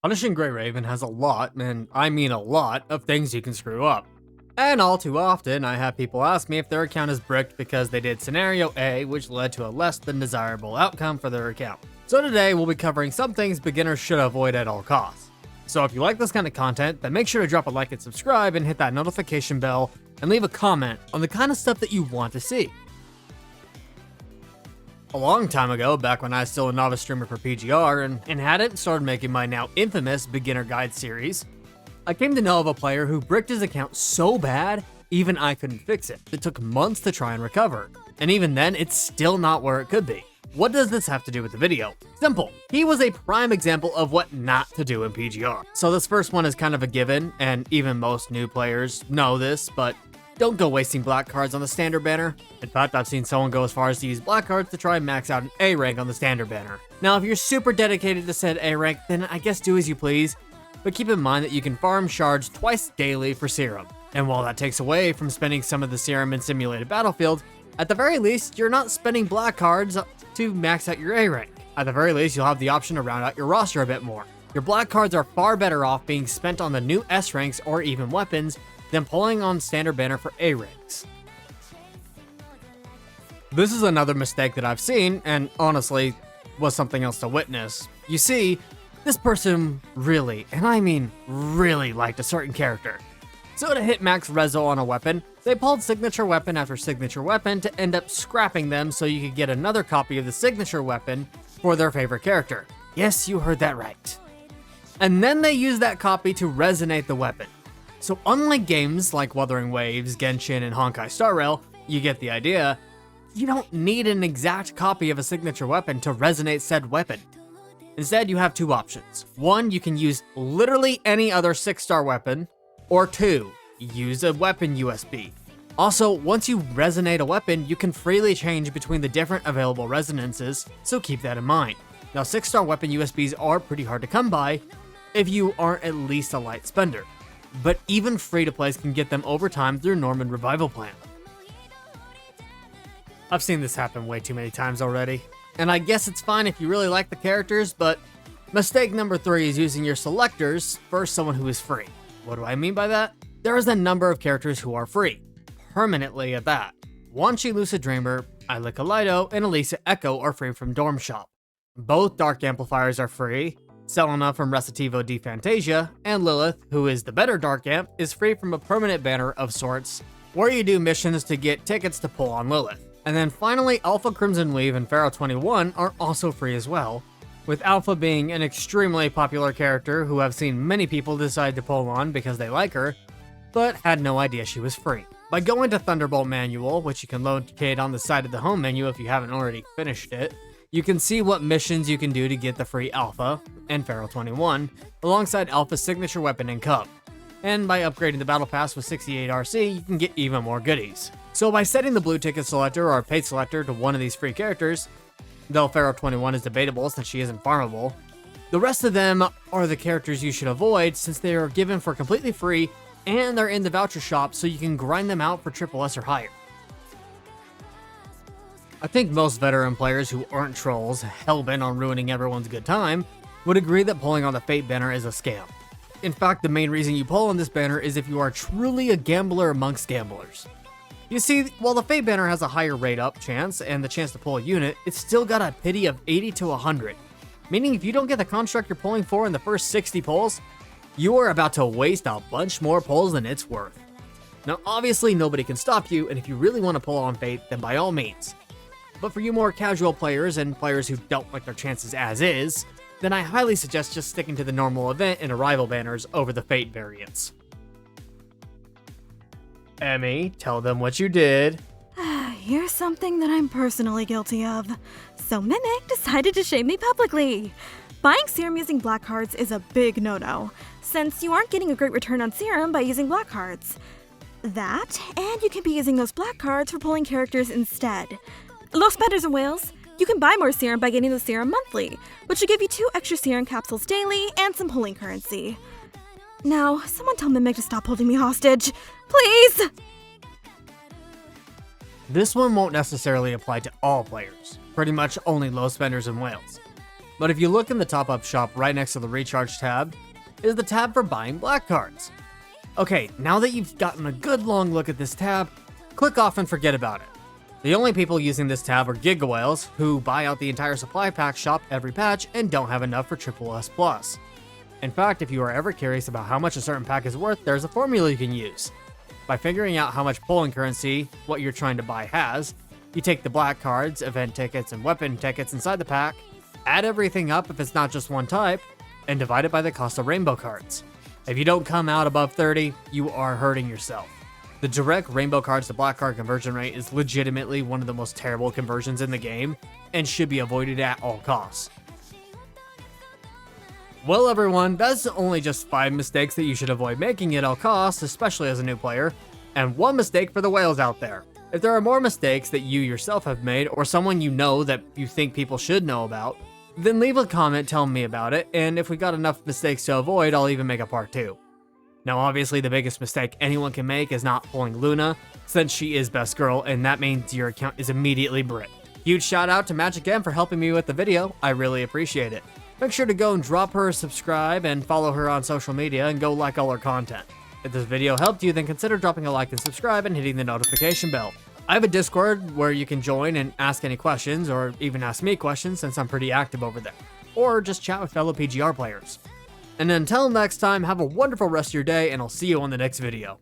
Punishing Grey Raven has a lot, and I mean a lot, of things you can screw up. And all too often, I have people ask me if their account is bricked because they did scenario A, which led to a less than desirable outcome for their account. So today, we'll be covering some things beginners should avoid at all costs. So if you like this kind of content, then make sure to drop a like and subscribe and hit that notification bell and leave a comment on the kind of stuff that you want to see. A long time ago, back when I was still a novice streamer for PGR and hadn't started making my now infamous beginner guide series, I came to know of a player who bricked his account so bad, even I couldn't fix it. It took months to try and recover, and even then, it's still not where it could be. What does this have to do with the video? Simple. He was a prime example of what not to do in PGR. So this first one is kind of a given, and even most new players know this, but don't go wasting black cards on the standard banner. In fact, I've seen someone go as far as to use black cards to try and max out an A rank on the standard banner. Now, if you're super dedicated to said A rank, then I guess do as you please, but keep in mind that you can farm shards twice daily for serum. And while that takes away from spending some of the serum in simulated battlefield, at the very least, you're not spending black cards to max out your A rank. At the very least, you'll have the option to round out your roster a bit more. Your black cards are far better off being spent on the new S ranks or even weapons than pulling on standard banner for A ranks. This is another mistake that I've seen, and honestly, was something else to witness. You see, this person really, and I mean really, liked a certain character. So to hit max reso on a weapon, they pulled signature weapon after signature weapon to end up scrapping them so you could get another copy of the signature weapon for their favorite character. Yes, you heard that right. And then they used that copy to resonate the weapon. So unlike games like Wuthering Waves, Genshin, and Honkai Star Rail, you get the idea, you don't need an exact copy of a signature weapon to resonate said weapon. Instead, you have two options. One, you can use literally any other 6-star weapon, or two, use a weapon USB. Also, once you resonate a weapon, you can freely change between the different available resonances, so keep that in mind. Now, 6-star weapon USBs are pretty hard to come by if you aren't at least a light spender, but even free-to-plays can get them over time through Norman Revival Plan. I've seen this happen way too many times already, and I guess it's fine if you really like the characters, but mistake number 3 is using your selectors for someone who is free. What do I mean by that? There is a number of characters who are free, permanently at that. Wanshi Lucid Dreamer, Ayla Kaleido, and Elisa Echo are free from Dorm Shop. Both Dark Amplifiers are free. Selena from Recitativo di Fantasia, and Lilith, who is the better Dark Amp, is free from a permanent banner of sorts, where you do missions to get tickets to pull on Lilith. And then finally, Alpha Crimson Weave and Pharaoh 21 are also free as well, with Alpha being an extremely popular character who I've seen many people decide to pull on because they like her, but had no idea she was free. By going to Thunderbolt Manual, which you can locate on the side of the home menu if you haven't already finished it, you can see what missions you can do to get the free Alpha and Pharaoh 21, alongside Alpha's signature weapon and cup. And by upgrading the Battle Pass with 68 RC, you can get even more goodies. So by setting the blue ticket selector or paid selector to one of these free characters, though Pharaoh 21 is debatable since she isn't farmable, the rest of them are the characters you should avoid since they are given for completely free and they're in the voucher shop so you can grind them out for triple S or higher. I think most veteran players who aren't trolls, hellbent on ruining everyone's good time, would agree that pulling on the Fate banner is a scam. In fact, the main reason you pull on this banner is if you are truly a gambler amongst gamblers. You see, while the Fate banner has a higher rate up chance and the chance to pull a unit, it's still got a pity of 80 to 100. Meaning if you don't get the construct you're pulling for in the first 60 pulls, you are about to waste a bunch more pulls than it's worth. Now obviously nobody can stop you, and if you really want to pull on Fate, then by all means. But for you more casual players and players who don't like their chances as is, then I highly suggest just sticking to the normal event and arrival banners over the Fate variants. Emmy, tell them what you did. Here's something that I'm personally guilty of. So Mimic decided to shame me publicly. Buying serum using black cards is a big no-no, since you aren't getting a great return on serum by using black cards. That, and you can be using those black cards for pulling characters instead. Los Spiders and Whales, you can buy more serum by getting the serum monthly, which will give you 2 extra serum capsules daily and some pulling currency. Now, someone tell Mimic to stop holding me hostage. Please! This one won't necessarily apply to all players, pretty much only low spenders and whales. But if you look in the top-up shop right next to the recharge tab, is the tab for buying black cards. Okay, now that you've gotten a good long look at this tab, click off and forget about it. The only people using this tab are Giga Whales, who buy out the entire supply pack shop every patch and don't have enough for SSS+. In fact, if you are ever curious about how much a certain pack is worth, there's a formula you can use. By figuring out how much pulling currency what you're trying to buy has, you take the black cards, event tickets, and weapon tickets inside the pack, add everything up if it's not just one type, and divide it by the cost of rainbow cards. If you don't come out above 30, you are hurting yourself. The direct rainbow cards to black card conversion rate is legitimately one of the most terrible conversions in the game, and should be avoided at all costs. Well everyone, that's only just 5 mistakes that you should avoid making at all costs, especially as a new player, and 1 mistake for the whales out there. If there are more mistakes that you yourself have made, or someone you know that you think people should know about, then leave a comment telling me about it, and if we got enough mistakes to avoid, I'll even make a part 2. Now obviously the biggest mistake anyone can make is not pulling Luna, since she is best girl, and that means your account is immediately bricked. Huge shout out to MagicEm for helping me with the video, I really appreciate it. Make sure to go and drop her a subscribe and follow her on social media and go like all her content. If this video helped you, then consider dropping a like and subscribe and hitting the notification bell. I have a Discord where you can join and ask any questions, or even ask me questions since I'm pretty active over there. Or just chat with fellow PGR players. And until next time, have a wonderful rest of your day, and I'll see you on the next video.